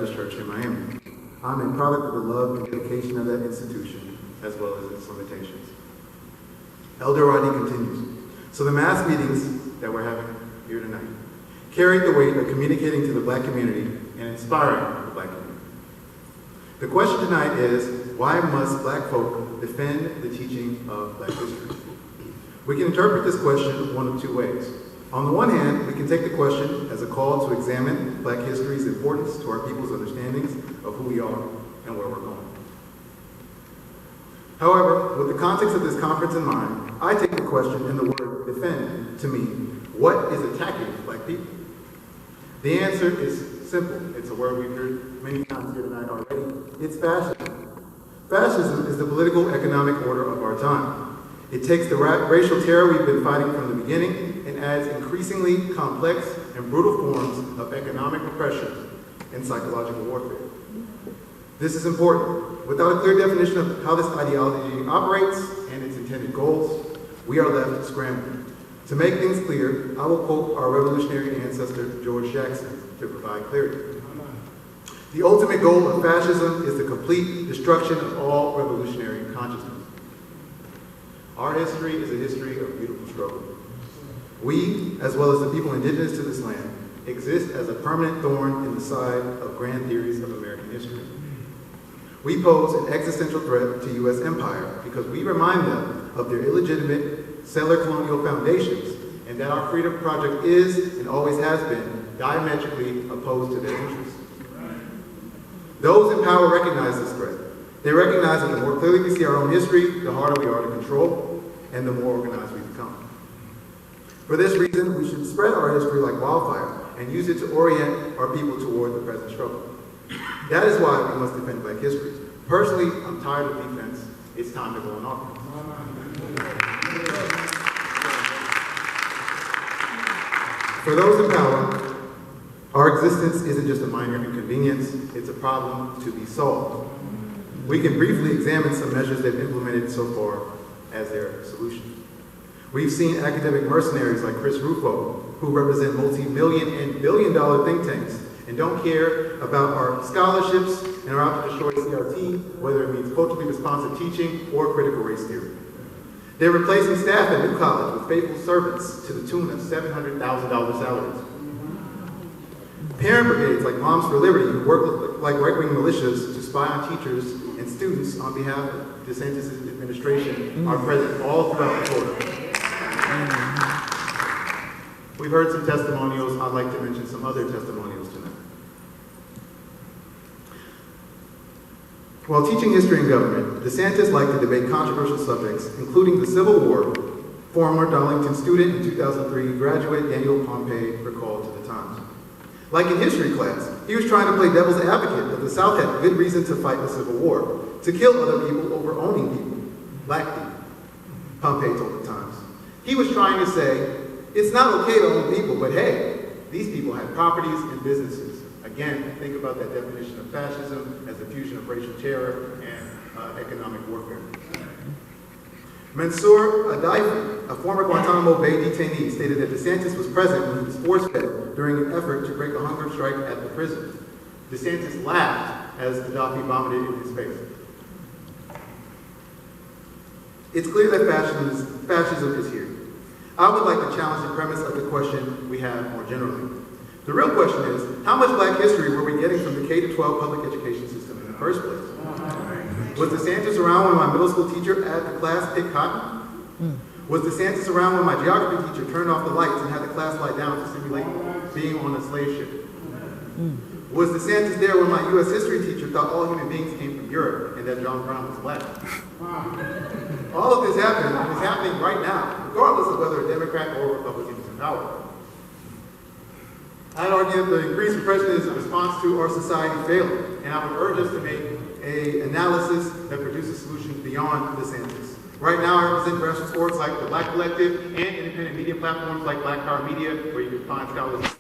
Baptist Church in Miami. I'm a product of the love and dedication of that institution, as well as its limitations. Elder Rodney continues. So the mass meetings that we're having here tonight carried the weight of communicating to the Black community and inspiring the Black community. The question tonight is, why must Black folk defend the teaching of Black history? We can interpret this question one of two ways. On the one hand, we can take the question as a call to examine Black history's importance to our people's understandings of who we are and where we're going. However, with the context of this conference in mind, I take the question in the word defend to mean, what is attacking Black people? The answer is simple. It's a word we've heard many times here tonight already. It's fascism. Fascism is the political economic order of our time. It takes the racial terror we've been fighting from the beginning and adds increasingly complex and brutal forms of economic repression and psychological warfare. This is important. Without a clear definition of how this ideology operates and its intended goals, we are left scrambling. To make things clear, I will quote our revolutionary ancestor, George Jackson, to provide clarity. The ultimate goal of fascism is the complete destruction of all revolutionary consciousness. Our history is a history of beautiful struggle. We, as well as the people indigenous to this land, exist as a permanent thorn in the side of grand theories of American history. We pose an existential threat to U.S. empire because we remind them of their illegitimate settler colonial foundations and that our freedom project is, and always has been, diametrically opposed to their interests. Those in power recognize this threat. They recognize that the more clearly we see our own history, the harder we are to control, and the more organized we become. For this reason, we should spread our history like wildfire and use it to orient our people toward the present struggle. That is why we must defend Black history. Personally, I'm tired of defense. It's time to go on offense. For those in power, our existence isn't just a minor inconvenience, it's a problem to be solved. We can briefly examine some measures they've implemented so far as their solution. We've seen academic mercenaries like Chris Rufo, who represent multi-million and billion-dollar think tanks and don't care about our scholarships and are out to destroy CRT, whether it means culturally responsive teaching or critical race theory. They're replacing staff at New College with faithful servants to the tune of $700,000 salaries. Parent brigades like Moms for Liberty, who work like right-wing militias to spy on teachers and students on behalf of DeSantis' administration, are present all throughout the Florida. We've heard some testimonials. I'd like to mention some other testimonials tonight. While teaching history and government, DeSantis liked to debate controversial subjects, including the Civil War. Former Darlington student and 2003 graduate Daniel Pompey recalled to the Times. Like in history class, he was trying to play devil's advocate that the South had good reason to fight the Civil War, to kill other people over owning people, Black people, Pompey told the Times. He was trying to say, it's not okay to own people, but hey, these people have properties and businesses. Again, think about that definition of fascism as a fusion of racial terror and economic warfare. Mansour Adaifi, a former Guantanamo Bay detainee, stated that DeSantis was present when he was force-fed during an effort to break a hunger strike at the prison. DeSantis laughed as Gaddafi vomited in his face. It's clear that fascism is here. I would like to challenge the premise of the question we have more generally. The real question is, how much Black history were we getting from the K-12 public education system in the first place? Was DeSantis around when my middle school teacher at the class picked cotton? Was DeSantis around when my geography teacher turned off the lights and had the class lie down to simulate being on a slave ship? Was DeSantis there when my U.S. history teacher thought all human beings came from Europe and that John Brown was Black? All of this is happening right now, regardless of whether a Democrat or a Republican is in power. I'd argue that the increased repression is a response to our society failing, and I would urge us to make an analysis that produces solutions beyond DeSantis. Right now, I represent grassroots orgs like the Black Collective and independent media platforms like Black Power Media, where you can find scholars